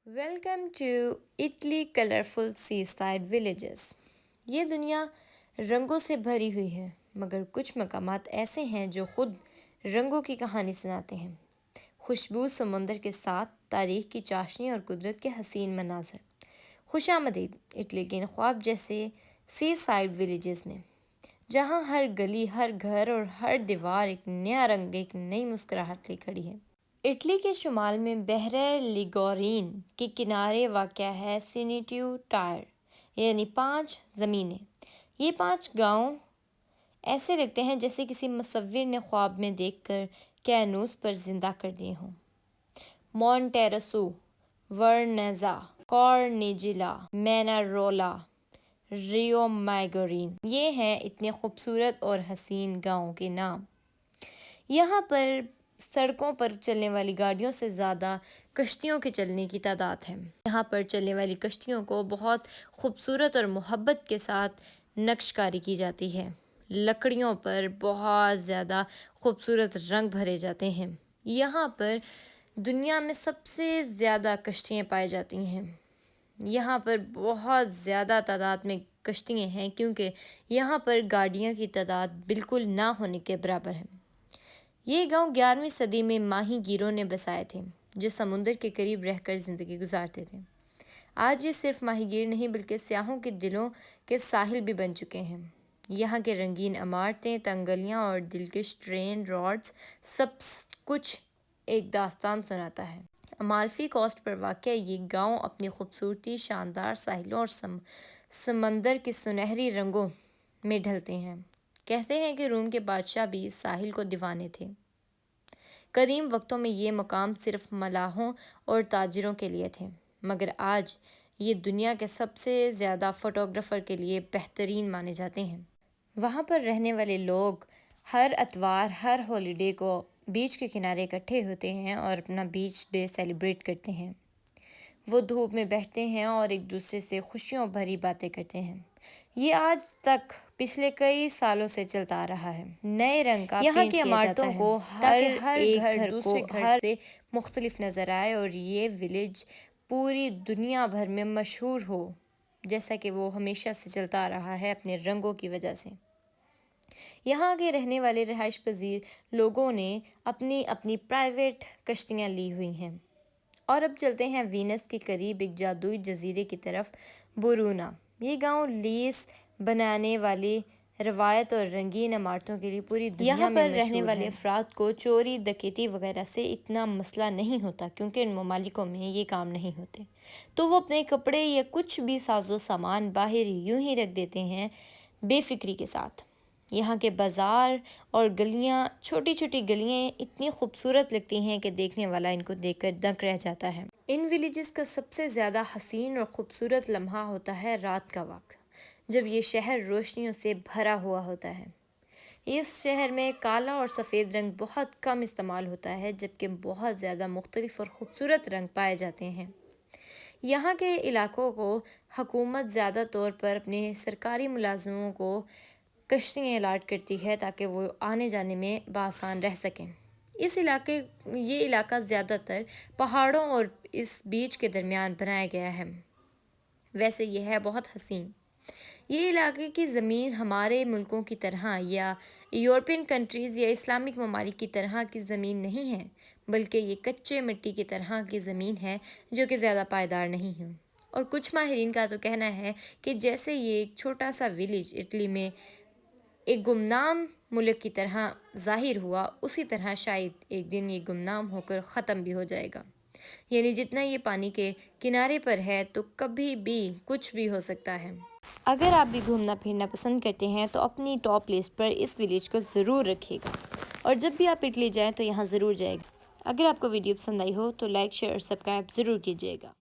Welcome to Italy colourful seaside villages. یہ دنیا رنگوں سے بھری ہوئی ہے، مگر کچھ مقامات ایسے ہیں جو خود رنگوں کی کہانی سناتے ہیں۔ خوشبو سمندر کے ساتھ تاریخ کی چاشنی اور قدرت کے حسین مناظر۔ خوش آمدید اٹلی کے ان خواب جیسے سی سائڈ ولیجز میں، جہاں ہر گلی، ہر گھر اور ہر دیوار ایک نیا رنگ، ایک نئی مسکراہٹ لے کھڑی ہے۔ اٹلی کے شمال میں بحیرہ لیگورین کے کنارے واقع ہے سینٹیو ٹائر، یعنی 5 زمینیں۔ یہ 5 گاؤں ایسے لگتے ہیں جیسے کسی مصور نے خواب میں دیکھ کر کینوس پر زندہ کر دیے ہوں۔ مونٹیروسو، ورنیزا، کارنیجیلا، مینارولا، ریومایگورین، یہ ہیں اتنے خوبصورت اور حسین گاؤں کے نام۔ یہاں پر سڑکوں پر چلنے والی گاڑیوں سے زیادہ کشتیوں کے چلنے کی تعداد ہے۔ یہاں پر چلنے والی کشتیوں کو بہت خوبصورت اور محبت کے ساتھ نقش کاری کی جاتی ہے۔ لکڑیوں پر بہت زیادہ خوبصورت رنگ بھرے جاتے ہیں۔ یہاں پر دنیا میں سب سے زیادہ کشتیاں پائی جاتی ہیں۔ یہاں پر بہت زیادہ تعداد میں کشتیاں ہیں، کیونکہ یہاں پر گاڑیوں کی تعداد بالکل نہ ہونے کے برابر ہے۔ یہ گاؤں 11ویں صدی میں ماہی گیروں نے بسائے تھے، جو سمندر کے قریب رہ کر زندگی گزارتے تھے۔ آج یہ صرف ماہی گیر نہیں بلکہ سیاحوں کے دلوں کے ساحل بھی بن چکے ہیں۔ یہاں کے رنگین عمارتیں، تنگ گلیاں اور دلکش ٹرین روڈز، سب کچھ ایک داستان سناتا ہے۔ امالفی کوسٹ پر واقع یہ گاؤں اپنی خوبصورتی، شاندار ساحلوں اور سمندر کے سنہری رنگوں میں ڈھلتے ہیں۔ کہتے ہیں کہ روم کے بادشاہ بھی اس ساحل کو دیوانے تھے۔ قدیم وقتوں میں یہ مقام صرف ملاحوں اور تاجروں کے لیے تھے، مگر آج یہ دنیا کے سب سے زیادہ فوٹوگرافر کے لیے بہترین مانے جاتے ہیں۔ وہاں پر رہنے والے لوگ ہر اتوار، ہر ہالیڈے کو بیچ کے کنارے اکٹھے ہوتے ہیں اور اپنا بیچ ڈے سیلیبریٹ کرتے ہیں۔ وہ دھوپ میں بیٹھتے ہیں اور ایک دوسرے سے خوشیوں بھری باتیں کرتے ہیں۔ یہ آج تک پچھلے کئی سالوں سے چلتا آ رہا ہے۔ نئے رنگ کا یہاں پینٹ کی کیا جاتا عمارتوں ہے کو تاکہ ہر ایک گھر گھر دوسرے کو گھر سے مختلف نظر آئے اور یہ ولیج پوری دنیا بھر میں مشہور ہو، جیسا کہ وہ ہمیشہ سے چلتا آ رہا ہے اپنے رنگوں کی وجہ سے۔ یہاں کے رہنے والے رہائش پذیر لوگوں نے اپنی اپنی پرائیویٹ کشتیاں لی ہوئی ہیں۔ اور اب چلتے ہیں وینس کے قریب ایک جادوئی جزیرے کی طرف، برونا۔ یہ گاؤں لیس بنانے والی روایت اور رنگین عمارتوں کے لیے پوری دنیا یہاں میں پر رہنے مشہور والے ہے۔ افراد کو چوری، ڈکیتی وغیرہ سے اتنا مسئلہ نہیں ہوتا، کیونکہ ان ممالکوں میں یہ کام نہیں ہوتے، تو وہ اپنے کپڑے یا کچھ بھی ساز و سامان باہر یوں ہی رکھ دیتے ہیں بے فکری کے ساتھ۔ یہاں کے بازار اور گلیاں، چھوٹی چھوٹی گلیاں اتنی خوبصورت لگتی ہیں کہ دیکھنے والا ان کو دیکھ کر دنگ رہ جاتا ہے۔ ان ولیجز کا سب سے زیادہ حسین اور خوبصورت لمحہ ہوتا ہے رات کا وقت، جب یہ شہر روشنیوں سے بھرا ہوا ہوتا ہے۔ اس شہر میں کالا اور سفید رنگ بہت کم استعمال ہوتا ہے، جبکہ بہت زیادہ مختلف اور خوبصورت رنگ پائے جاتے ہیں۔ یہاں کے علاقوں کو حکومت زیادہ طور پر اپنے سرکاری ملازموں کو کشتیاں الاٹ کرتی ہے تاکہ وہ آنے جانے میں بآسان رہ سکیں۔ یہ علاقہ زیادہ تر پہاڑوں اور اس بیچ کے درمیان بنایا گیا ہے۔ ویسے یہ ہے بہت حسین۔ یہ علاقے کی زمین ہمارے ملکوں کی طرح یا یورپین کنٹریز یا اسلامک ممالک کی طرح کی زمین نہیں ہے، بلکہ یہ کچے مٹی کی طرح کی زمین ہے جو کہ زیادہ پائیدار نہیں ہے۔ اور کچھ ماہرین کا تو کہنا ہے کہ جیسے یہ ایک چھوٹا سا ولیج اٹلی میں ایک گمنام ملک کی طرح ظاہر ہوا، اسی طرح شاید ایک دن یہ گمنام ہو کر ختم بھی ہو جائے گا۔ یعنی جتنا یہ پانی کے کنارے پر ہے تو کبھی بھی کچھ بھی ہو سکتا ہے۔ اگر آپ بھی گھومنا پھرنا پسند کرتے ہیں تو اپنی ٹاپ لسٹ پر اس ولیج کو ضرور رکھیے گا، اور جب بھی آپ اٹلی جائیں تو یہاں ضرور جائے گا۔ اگر آپ کو ویڈیو پسند آئی ہو تو لائک، شیئر اور سبسکرائب ضرور کیجیے گا۔